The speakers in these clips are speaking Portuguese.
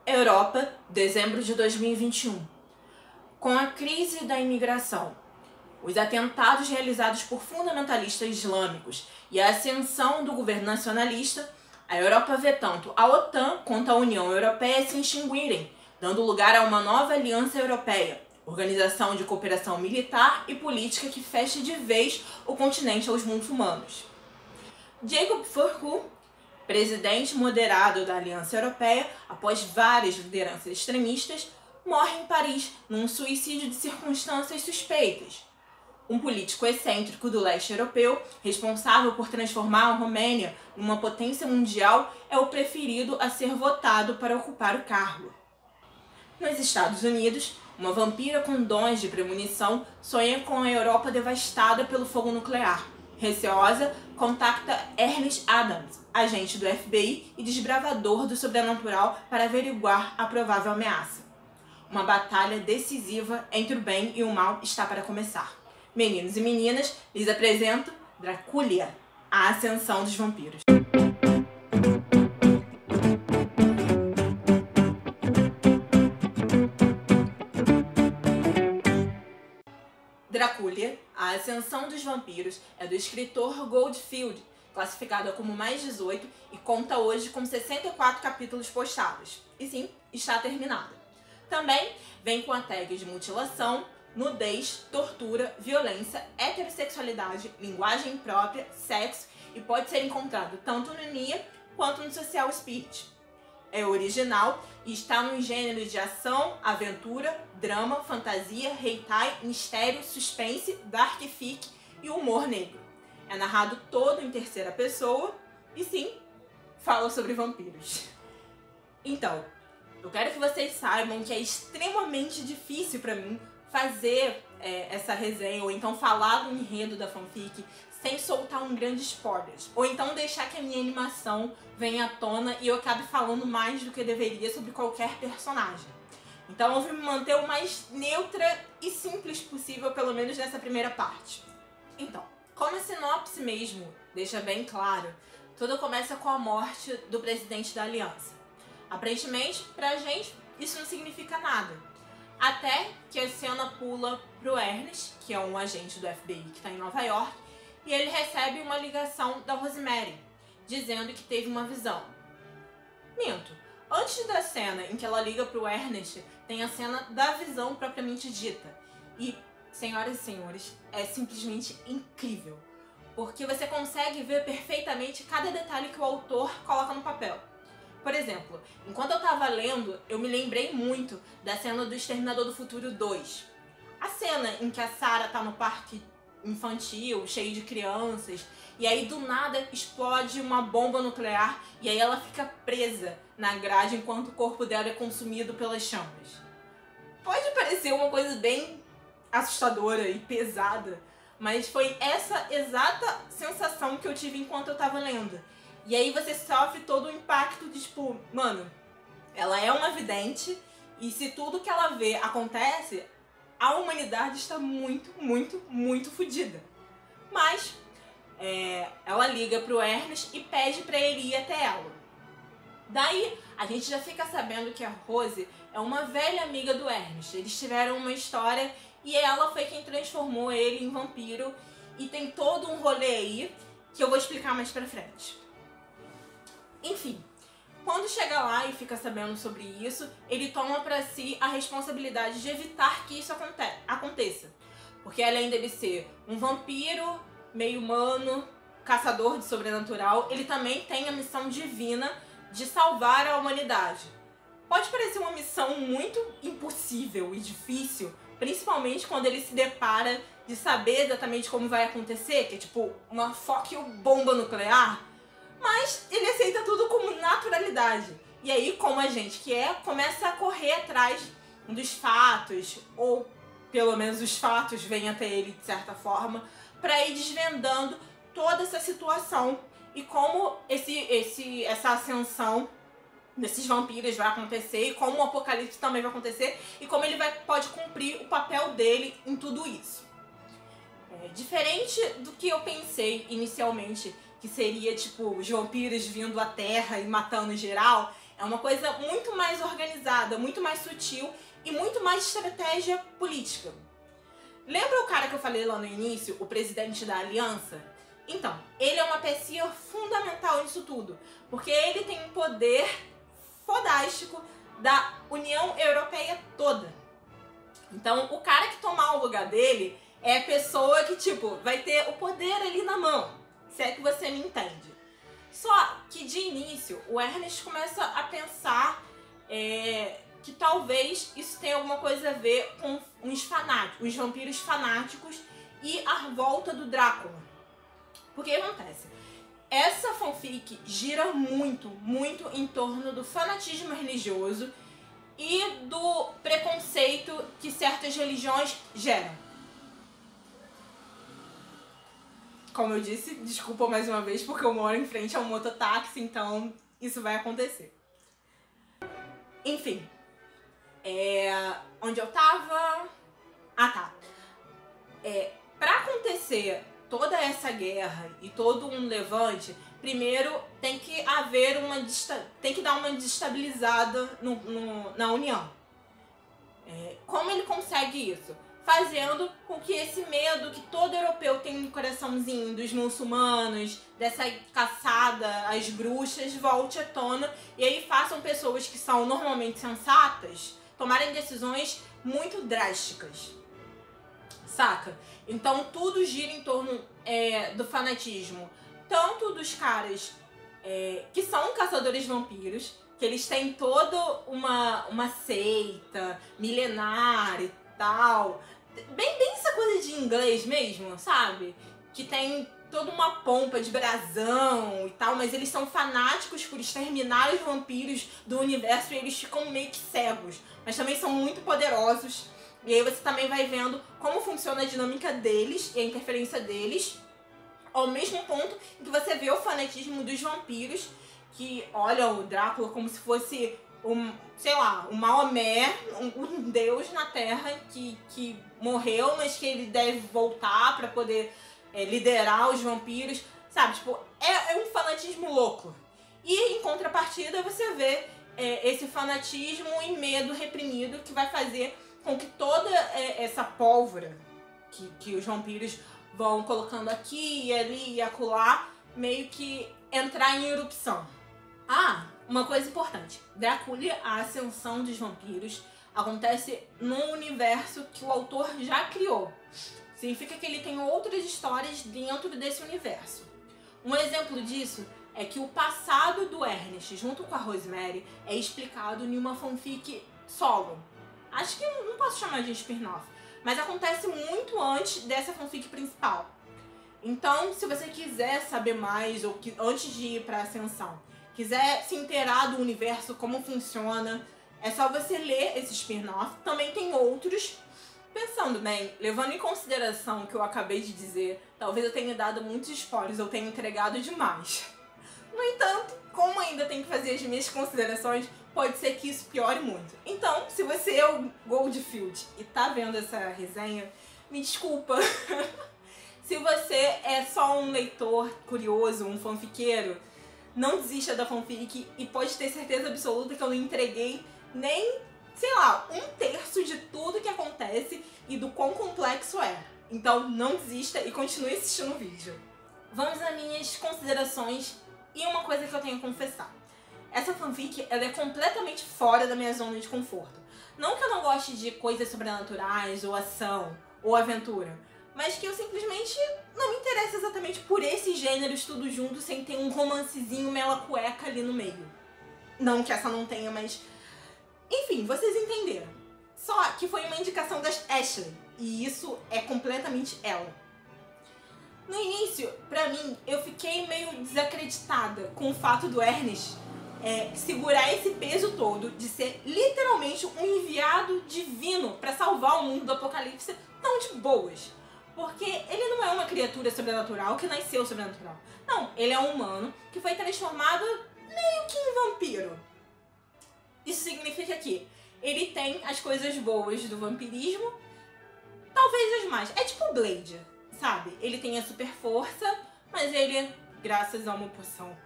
Europa, dezembro de 2021. Com a crise da imigração, os atentados realizados por fundamentalistas islâmicos e a ascensão do governo nacionalista, a Europa vê tanto a OTAN quanto a União Europeia se extinguirem, dando lugar a uma nova aliança europeia, organização de cooperação militar e política que fecha de vez o continente aos muçulmanos. Jacob Foucault, presidente moderado da Aliança Europeia, após várias lideranças extremistas, morre em Paris num suicídio de circunstâncias suspeitas. Um político excêntrico do leste europeu, responsável por transformar a Romênia numa potência mundial, é o preferido a ser votado para ocupar o cargo. Nos Estados Unidos, uma vampira com dons de premonição sonha com a Europa devastada pelo fogo nuclear. Receosa, contacta Ernest Adams, agente do FBI e desbravador do sobrenatural, para averiguar a provável ameaça. Uma batalha decisiva entre o bem e o mal está para começar. Meninos e meninas, lhes apresento Dracúlia, a ascensão dos vampiros. Dracúlia, a ascensão dos vampiros, é do escritor Goldfield, classificada como mais 18 e conta hoje com 64 capítulos postados. E sim, está terminada. Também vem com a tag de mutilação, nudez, tortura, violência, heterossexualidade, linguagem própria, sexo e pode ser encontrado tanto no Nia quanto no Social Spirit. É original e está nos gêneros de ação, aventura, drama, fantasia, hentai, mistério, suspense, dark fic e humor negro. É narrado todo em terceira pessoa e sim, fala sobre vampiros. Então, eu quero que vocês saibam que é extremamente difícil para mim fazer essa resenha ou então falar do enredo da fanfic sem soltar um grande spoiler, ou então deixar que a minha animação venha à tona e eu acabe falando mais do que deveria sobre qualquer personagem. Então eu vou me manter o mais neutra e simples possível, pelo menos nessa primeira parte. Então, como a sinopse mesmo deixa bem claro, tudo começa com a morte do presidente da aliança. Aparentemente, pra gente, isso não significa nada. Até que a cena pula pro Ernest, que é um agente do FBI que está em Nova York, e ele recebe uma ligação da Rosemary, dizendo que teve uma visão. Minto. Antes da cena em que ela liga pro Ernest, tem a cena da visão propriamente dita. E, senhoras e senhores, é simplesmente incrível. Porque você consegue ver perfeitamente cada detalhe que o autor coloca no papel. Por exemplo, enquanto eu tava lendo, eu me lembrei muito da cena do Exterminador do Futuro 2. A cena em que a Sarah tá no parque infantil, cheio de crianças, e aí do nada explode uma bomba nuclear e aí ela fica presa na grade enquanto o corpo dela é consumido pelas chamas. Pode parecer uma coisa bem assustadora e pesada, mas foi essa exata sensação que eu tive enquanto eu tava lendo. E aí você sofre todo o impacto de tipo, mano, ela é uma vidente e se tudo que ela vê acontece, a humanidade está muito fodida. Mas ela liga pro Ernest e pede pra ele ir até ela. Daí a gente já fica sabendo que a Rose é uma velha amiga do Ernest. Eles tiveram uma história e ela foi quem transformou ele em vampiro. E tem todo um rolê aí que eu vou explicar mais pra frente. Enfim, quando chega lá e fica sabendo sobre isso, ele toma pra si a responsabilidade de evitar que isso aconteça. Porque além dele ser um vampiro, meio humano, caçador de sobrenatural, ele também tem a missão divina de salvar a humanidade. Pode parecer uma missão muito impossível e difícil, principalmente quando ele se depara de saber exatamente como vai acontecer, que é tipo uma fucking bomba nuclear. Mas ele aceita tudo com naturalidade. E aí, como a gente que é, começa a correr atrás dos fatos, ou pelo menos os fatos vêm até ele de certa forma, para ir desvendando toda essa situação e como essa ascensão desses vampiros vai acontecer, e como o apocalipse também vai acontecer, e como ele pode cumprir o papel dele em tudo isso. Diferente do que eu pensei inicialmente, que seria tipo os vampiros vindo à Terra e matando em geral, É uma coisa muito mais organizada, muito mais sutil e muito mais estratégia política. Lembra o cara que eu falei lá no início, o presidente da aliança? Então, ele é uma pecinha fundamental nisso tudo, porque ele tem um poder fodástico da União Europeia toda. Então, o cara que tomar o lugar dele é a pessoa que, tipo, vai ter o poder ali na mão, se é que você me entende. Só que, de início, o Ernest começa a pensar que talvez isso tenha alguma coisa a ver com os vampiros fanáticos e a volta do Drácula. Porque o que acontece? Essa fanfic gira muito, muito em torno do fanatismo religioso e do preconceito que certas religiões geram. Como eu disse, desculpa mais uma vez, porque eu moro em frente a um mototáxi, então isso vai acontecer. Enfim, onde eu tava... Ah, tá. Pra acontecer toda essa guerra e todo um levante, primeiro tem que haver tem que dar uma desestabilizada na União. Como ele consegue isso? Fazendo com que esse medo que todo europeu tem no coraçãozinho dos muçulmanos, dessa caçada às bruxas, volte à tona e aí façam pessoas que são normalmente sensatas tomarem decisões muito drásticas. Saca? Então tudo gira em torno do fanatismo, tanto dos caras que são caçadores vampiros, que eles têm toda uma seita milenar e tal, bem essa coisa de inglês mesmo, sabe? Que tem toda uma pompa de brasão e tal, mas eles são fanáticos por exterminar os vampiros do universo e eles ficam meio que cegos, mas também são muito poderosos. E aí você também vai vendo como funciona a dinâmica deles e a interferência deles, ao mesmo ponto em que você vê o fanatismo dos vampiros, que olham o Drácula como se fosse sei lá, um Maomé, um deus na Terra que morreu, mas que ele deve voltar pra poder liderar os vampiros, sabe? Tipo, é um fanatismo louco. E em contrapartida você vê esse fanatismo e medo reprimido que vai fazer com que toda essa pólvora que os vampiros vão colocando aqui e ali e acolá, meio que entrar em erupção. Ah, uma coisa importante. Drácula, a ascensão dos vampiros, acontece num universo que o autor já criou. Significa que ele tem outras histórias dentro desse universo. Um exemplo disso é que o passado do Ernest, junto com a Rosemary, é explicado em uma fanfic solo. Acho que não posso chamar de spin-off, mas acontece muito antes dessa fanfic principal. Então, se você quiser saber mais, ou antes de ir pra Ascensão, quiser se inteirar do universo, como funciona, é só você ler esse spin-off. Também tem outros. Pensando bem, levando em consideração o que eu acabei de dizer, talvez eu tenha dado muitos spoilers, eu tenha entregado demais. No entanto, como ainda tenho que fazer as minhas considerações, pode ser que isso piore muito. Então, se você é o Goldfield e tá vendo essa resenha, me desculpa. Se você é só um leitor curioso, um fanfiqueiro, não desista da fanfic e pode ter certeza absoluta que eu não entreguei nem, sei lá, 1/3 de tudo que acontece e do quão complexo é. Então não desista e continue assistindo o vídeo. Vamos às minhas considerações e uma coisa que eu tenho a confessar. Essa fanfic, ela é completamente fora da minha zona de conforto. Não que eu não goste de coisas sobrenaturais, ou ação, ou aventura, mas que eu simplesmente não me interesso exatamente por esses gêneros tudo junto, sem ter um romancezinho mela cueca ali no meio. Não que essa não tenha, mas... Enfim, vocês entenderam. Só que foi uma indicação da Ashley, e isso é completamente ela. No início, pra mim, eu fiquei meio desacreditada com o fato do Ernest segurar esse peso todo de ser literalmente um enviado divino pra salvar o mundo do apocalipse tão de boas. Porque ele não é uma criatura sobrenatural que nasceu sobrenatural. Não, ele é um humano que foi transformado meio que em vampiro. Isso significa que ele tem as coisas boas do vampirismo, talvez as mais. É tipo o Blade, sabe? Ele tem a super força, mas ele, graças a uma poção,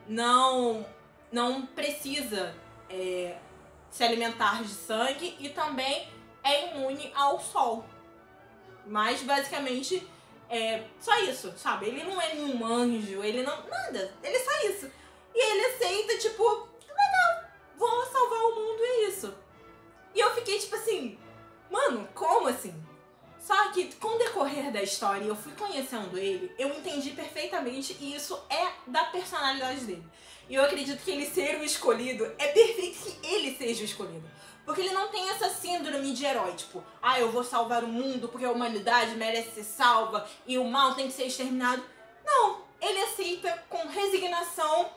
não não precisa se alimentar de sangue e também é imune ao sol. Mas basicamente é só isso, sabe? Ele não é nenhum anjo, ele não... nada, ele é só isso. E ele aceita, tipo, legal, vou salvar o mundo, é isso. E eu fiquei tipo assim, mano, como assim? Só que com o decorrer da história, eu fui conhecendo ele, eu entendi perfeitamente e isso é da personalidade dele. E eu acredito que ele ser o escolhido, é perfeito que ele seja o escolhido. Porque ele não tem essa síndrome de herói, tipo, eu vou salvar o mundo porque a humanidade merece ser salva e o mal tem que ser exterminado. Não, ele aceita com resignação,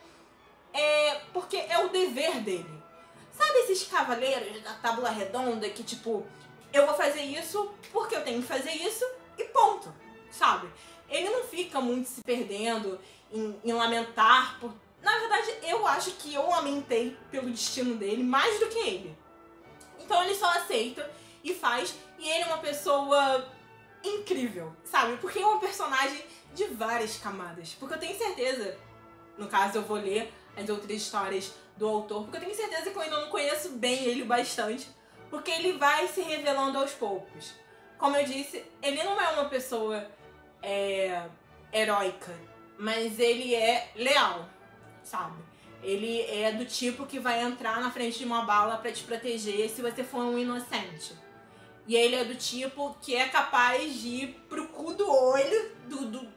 porque é o dever dele. Sabe esses cavaleiros da tábua redonda que, tipo, eu vou fazer isso porque eu tenho que fazer isso e ponto, sabe? Ele não fica muito se perdendo em lamentar por... Na verdade, eu acho que eu lamentei pelo destino dele mais do que ele. Então ele só aceita e faz, e ele é uma pessoa incrível, sabe? Porque é um personagem de várias camadas. Porque eu tenho certeza, no caso eu vou ler as outras histórias do autor, porque eu tenho certeza que eu ainda não conheço bem ele bastante, porque ele vai se revelando aos poucos. Como eu disse, ele não é uma pessoa heróica, mas ele é leal, sabe? Ele é do tipo que vai entrar na frente de uma bala pra te proteger se você for um inocente. E ele é do tipo que é capaz de ir pro cu do olho,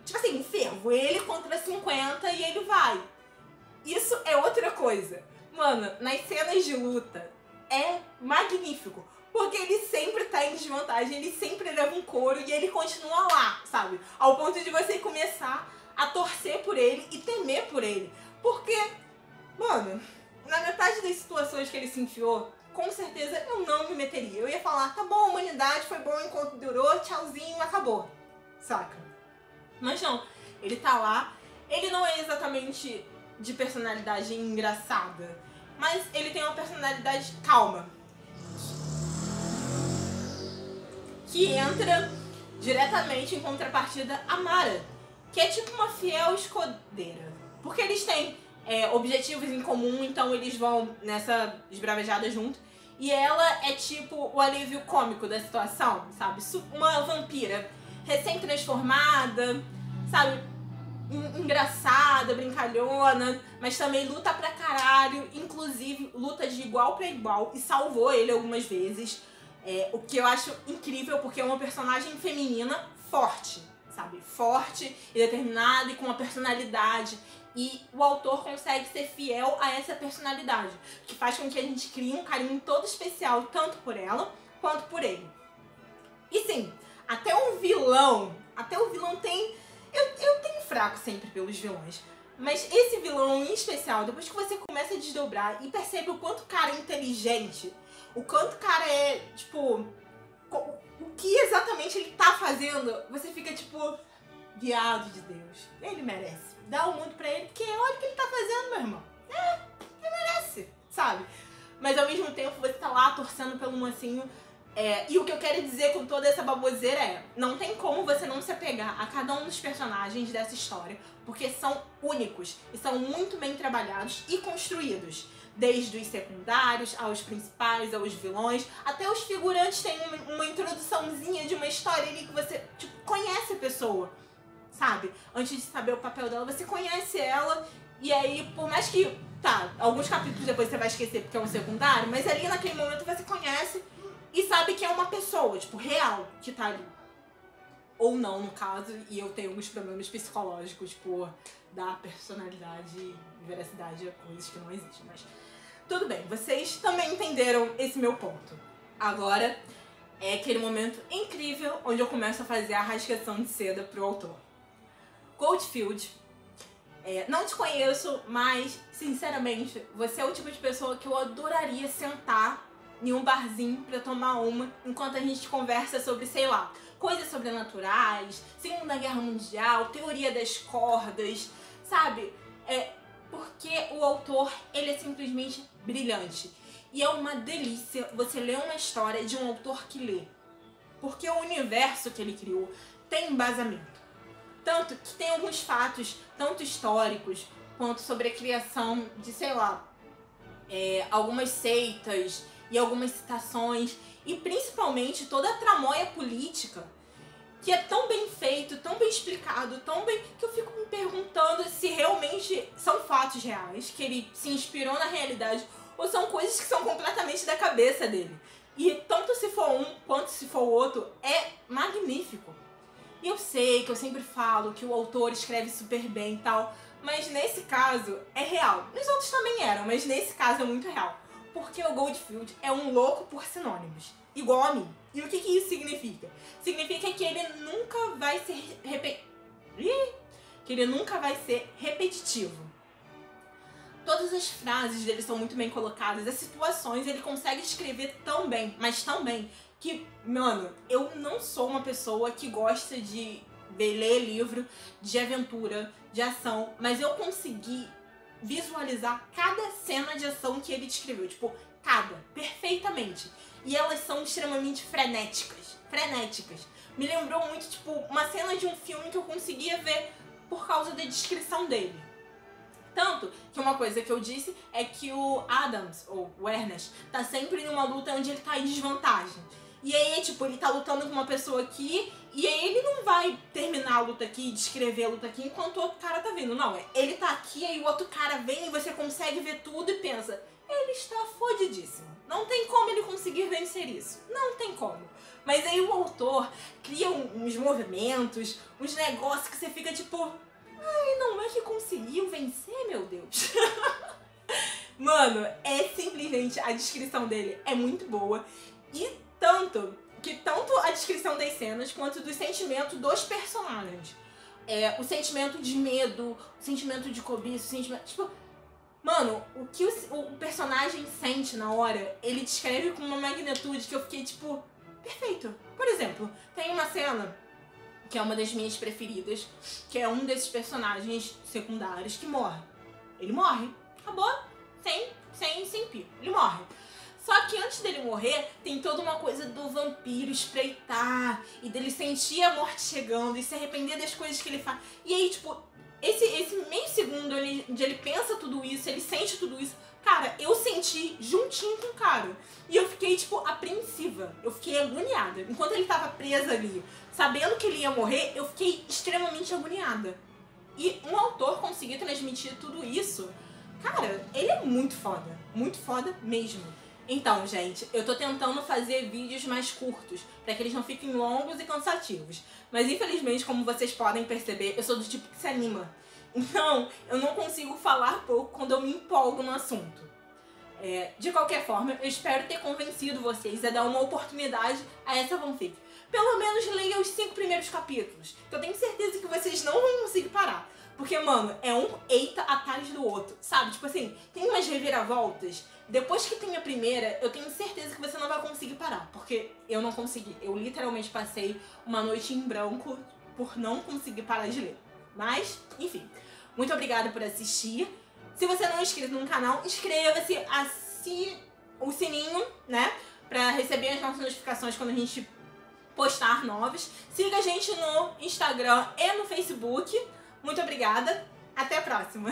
tipo assim, fervo, ele contra 50 e ele vai. Isso é outra coisa. Mano, nas cenas de luta é magnífico. Porque ele sempre tá em desvantagem, ele sempre leva um couro e ele continua lá, sabe? Ao ponto de você começar a torcer por ele e temer por ele. Porque, mano, na metade das situações que ele se enfiou, com certeza eu não me meteria. Eu ia falar, tá bom, humanidade, foi bom enquanto durou, tchauzinho, acabou. Saca? Mas não, ele tá lá, ele não é exatamente de personalidade engraçada, mas ele tem uma personalidade calma. Que entra diretamente em contrapartida a Mara, que é tipo uma fiel escudeira. Porque eles têm objetivos em comum, então eles vão nessa esbravejada junto. E ela é tipo o alívio cômico da situação, sabe? Uma vampira recém-transformada, sabe? Engraçada, brincalhona, mas também luta pra caralho, inclusive luta de igual pra igual e salvou ele algumas vezes. O que eu acho incrível, porque é uma personagem feminina forte, sabe? Forte e determinada e com uma personalidade. E o autor consegue ser fiel a essa personalidade, que faz com que a gente crie um carinho todo especial, tanto por ela quanto por ele. E sim, até o vilão tem... Eu tenho fraco sempre pelos vilões. Mas esse vilão em especial, depois que você começa a desdobrar e percebe o quanto o cara é inteligente, o quanto o cara é, tipo, o que exatamente ele tá fazendo, você fica tipo, viado de Deus, ele merece. Dá o mundo pra ele, porque olha o que ele tá fazendo, meu irmão. Ele merece, sabe? Mas ao mesmo tempo você tá lá torcendo pelo mocinho. E o que eu quero dizer com toda essa baboseira não tem como você não se apegar a cada um dos personagens dessa história, porque são únicos e são muito bem trabalhados e construídos. Desde os secundários, aos principais, aos vilões, até os figurantes têm uma introduçãozinha de uma história ali que você, tipo, conhece a pessoa, sabe? Antes de saber o papel dela, você conhece ela e aí, por mais que, alguns capítulos depois você vai esquecer porque é um secundário, mas ali naquele momento você conhece e sabe que é uma pessoa, tipo, real, que tá ali. Ou não, no caso, e eu tenho alguns problemas psicológicos por dar personalidade e veracidade a coisas que não existem, mas tudo bem, vocês também entenderam esse meu ponto. Agora é aquele momento incrível onde eu começo a fazer a rasgação de seda pro autor. Goldfield, não te conheço, mas, sinceramente, você é o tipo de pessoa que eu adoraria sentar em um barzinho pra tomar uma enquanto a gente conversa sobre, sei lá, coisas sobrenaturais, Segunda Guerra Mundial, teoria das cordas, sabe? Porque o autor, ele é simplesmente brilhante. E é uma delícia você ler uma história de um autor que lê. Porque o universo que ele criou tem embasamento. Tanto que tem alguns fatos, tanto históricos quanto sobre a criação de, sei lá, algumas seitas e algumas citações, e principalmente toda a tramóia política, que é tão bem feito, tão bem explicado, tão bem, que eu fico me perguntando se realmente são fatos reais, que ele se inspirou na realidade, ou são coisas que são completamente da cabeça dele. E tanto se for um quanto se for o outro, é magnífico. E eu sei que eu sempre falo que o autor escreve super bem e tal, mas nesse caso é real. Nos outros também eram, mas nesse caso é muito real. Porque o Goldfield é um louco por sinônimos, igual a mim. E o que isso significa? Significa que ele nunca vai ser repetitivo. Todas as frases dele são muito bem colocadas, as situações ele consegue escrever tão bem, mas tão bem, que, mano, eu não sou uma pessoa que gosta de ler livro de aventura, de ação, mas eu consegui visualizar cada cena de ação que ele descreveu, tipo, perfeitamente. E elas são extremamente frenéticas. Me lembrou muito, tipo, uma cena de um filme que eu conseguia ver por causa da descrição dele. Tanto que uma coisa que eu disse é que o Adams, ou o Ernest, tá sempre numa luta onde ele tá em desvantagem. E aí, tipo, ele tá lutando com uma pessoa aqui, e aí ele não vai terminar a luta aqui, descrever a luta aqui, enquanto o outro cara tá vindo. Não, ele tá aqui, aí o outro cara vem e você consegue ver tudo e pensa, ele está fodidíssimo. Não tem como ele conseguir vencer isso. Não tem como. Mas aí o autor cria uns movimentos, uns negócios que você fica tipo... Ai, não é que conseguiu vencer, meu Deus. Mano, é simplesmente... A descrição dele é muito boa. E tanto a descrição das cenas quanto do sentimento dos personagens. O sentimento de medo, o sentimento de cobiça, o sentimento... Tipo, mano, o que o personagem sente na hora, ele descreve com uma magnitude que eu fiquei, tipo, perfeito. Por exemplo, tem uma cena que é uma das minhas preferidas, que é um desses personagens secundários que morre. Ele morre. Acabou. Sem pio. Ele morre. Só que antes dele morrer, tem toda uma coisa do vampiro espreitar, e dele sentir a morte chegando, e se arrepender das coisas que ele faz. E aí, tipo, esse meio segundo onde ele pensa tudo isso, ele sente tudo isso, cara, eu senti juntinho com o cara. E eu fiquei, tipo, apreensiva. Eu fiquei agoniada. Enquanto ele tava preso ali, sabendo que ele ia morrer, eu fiquei extremamente agoniada. E um autor conseguir transmitir tudo isso, cara, ele é muito foda mesmo. Então, gente, eu tô tentando fazer vídeos mais curtos, pra que eles não fiquem longos e cansativos. Mas, infelizmente, como vocês podem perceber, eu sou do tipo que se anima. Então, eu não consigo falar pouco quando eu me empolgo no assunto. De qualquer forma, eu espero ter convencido vocês a dar uma oportunidade a essa fanfic. Pelo menos leia os 5 primeiros capítulos, que eu tenho certeza que vocês não vão conseguir parar. Porque, mano, é um eita atrás do outro, sabe? Tipo assim, tem umas reviravoltas. Depois que tem a primeira, eu tenho certeza que você não vai conseguir parar. Porque eu não consegui. Eu literalmente passei uma noite em branco por não conseguir parar de ler. Mas, enfim. Muito obrigada por assistir. Se você não é inscrito no canal, inscreva-se, assine o sininho, né? Pra receber as nossas notificações quando a gente postar novos. Siga a gente no Instagram e no Facebook. Muito obrigada. Até a próxima.